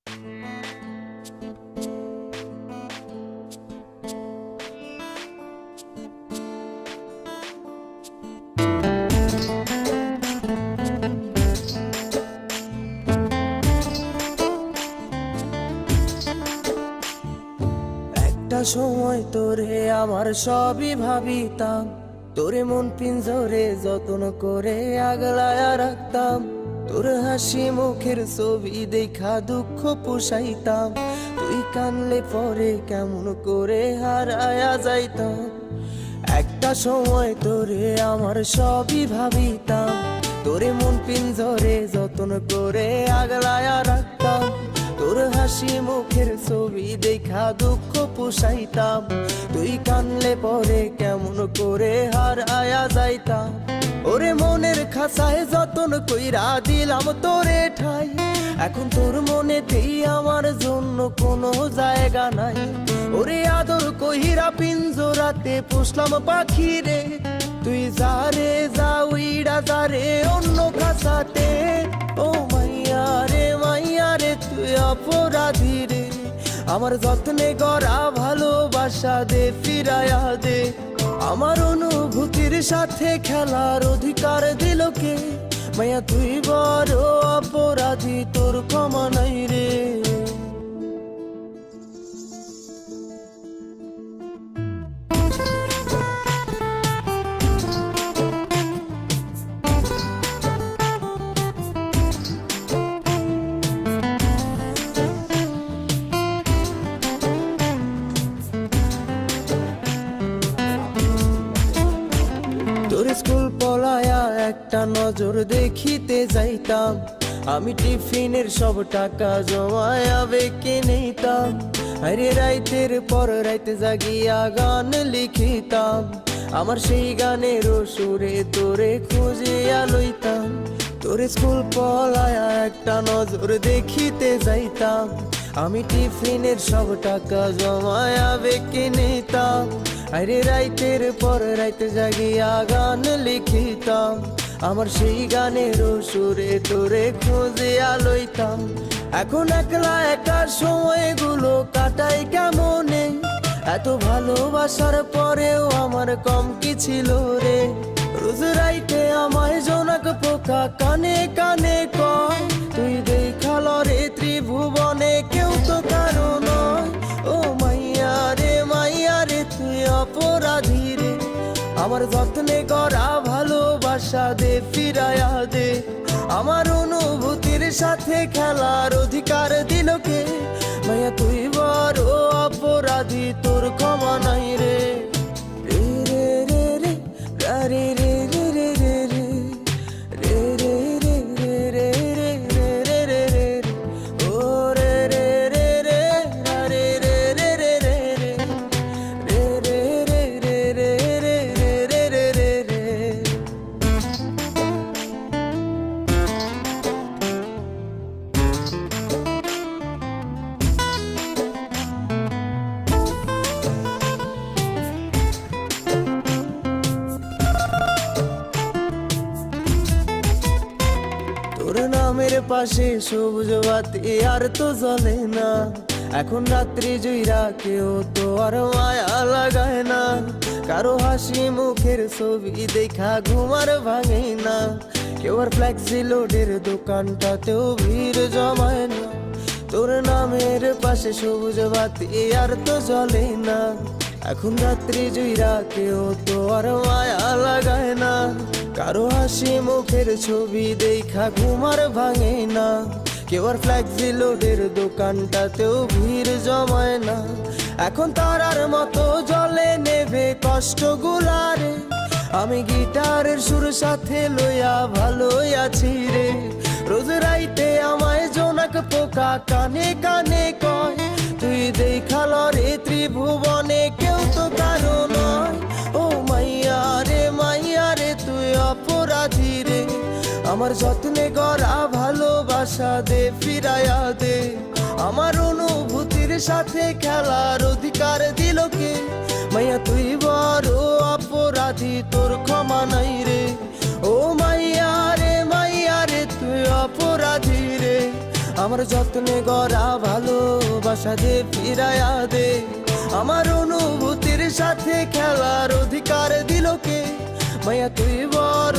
একটা সময় তোরে আমার সবই ভাবিতাম, তোরে মন পিঞ্জরে যত্ন করে আগলায়া রাখতাম। তোর হাসি মুখের ছবি দেখা দুঃখ পুষাইতাম, তুই কানলে পরে কেমন করে হারায়া যাইতাম। একটা সময় তোরে আমার সবই ভাবিতাম, তোরে মন পিঞ্জরে যত্ন করে আগলায়া রাখতাম। তোর হাসি মুখের ছবি দেখা দুঃখ পুষাইতাম, তুই কানলে পরে কেমন করে হারায়া যাইতাম। ওরে মনের খাঁচায় যতন কইরা দিলাম তোরে ঠাই, এখন তোর মনেতেই আমার জন্য কোনো জায়গা নাই। ওরে আদর কইরা পিঞ্জরাতে পুষলাম পাখি রে, তুই যারে যা উইড়া যারে অন্য খাঁচাতে। ও মাইয়া রে তুই অপরাধী রে, আমার যত্নে গড়া ভালোবাসা দে ফিরায়া দে। আমার অনুভূতির সাথে খেলার অধিকার দিল কে? মাইয়া তুই বড় অপরাধী, তোর ক্ষমা নাই রে। তোর স্কুল পলায়া একটা নজর দেখিতে যাইতাম, আমি টিফিনের সব টাকা জমায়া বেঁকে নিতাম। আরে রাইতের পর রাইতে জাগিয়া গান লিখিতাম, আমার সেই গানের সুরে তোরে খুঁজিয়া লইতাম। তোর স্কুল পলায়া একটা নজর দেখিতে যাইতাম, আমি টিফিনের সব টাকা জমায়া বেঁকে নিতাম। আরে রাইতের পর রাইতে জাগিয়া গান লিখিতাম, আমার সেই গানের সুরে তোরে খুঁজিয়া লইতাম। এখন একলা একা সময়গুলো কাটাই কেমনে, এত ভালোবাসার পরেও আমার কম কি ছিল রে। রোজ রাইতে আমায় জোনাক পোকা কানে কানে কয়, তুই দেখাল রে ত্রিভুবনে কেউ তো কারো নয়। ও মাইয়া রে তুই অপরাধী রে, আমার যত্নে গড়া ভালোবাসা দে ফিরায়া দে। আমার অনুভূতির সাথে খেলার অধিকার দিল কে? মাইয়া তুই বড় অপরাধী, তোর ক্ষমা নাই রে। রে রে রে রে রে রে রে রে রে রে রে রে রে রে রে রে রে ও রে রে রে রে রে রে রে রে রে রে রে রে রে রে রে। তোর নামের পাশে সবুজ বাতি আর তো জ্বলে না, এখন রাত্রি জুইরা কেউ তো আর মায়া লাগায় না। কারো হাসি মুখের ছবি দেখা ঘুমার ভাঙে না, কেউ আর ফ্লেক্সি লোডের দোকানটাতেও ভিড় জমায় না। তোর নামের পাশে সবুজ বাতি আর তো জ্বলে না, এখন রাত্রি জুইরা কেউ তো আর মায়া লাগায় না। কারো হাসি মুখের ছবি দেখা ঘুমার ভাঙে না, কেউ আর ফ্লেক্সি লোডের দোকানটাতেও ভিড় জমায় না। এখন তারার মতো জলে নেবে কষ্ট গুলারে, আমি গিটারের সুর সাথে লইয়া ভালোই আছি রে। রোজ রাইতে আমায় জোনাক পোকা কানে কানে কয়, তুই দেখাল রে ত্রিভুবনে কেউ তো কারো নয়। ও মাইয়া রে তুই অপরাধী রে, আমার যত্নে গড়া ভালোবাসা দে ফিরায়া দে। আমার অনুভূতির সাথে খেলার অধিকার দিল কে? মাইয়া তুই বড় অপরাধী, তোর ক্ষমা নাই রে। ও মাইয়া রে তুই অপরাধী রে, আমার যত্নে গড়া ভালোবাসা যে ফিরায়া দে, আমার অনুভূতির সাথে খেলার অধিকার দিল কে? মায়া তুই বড়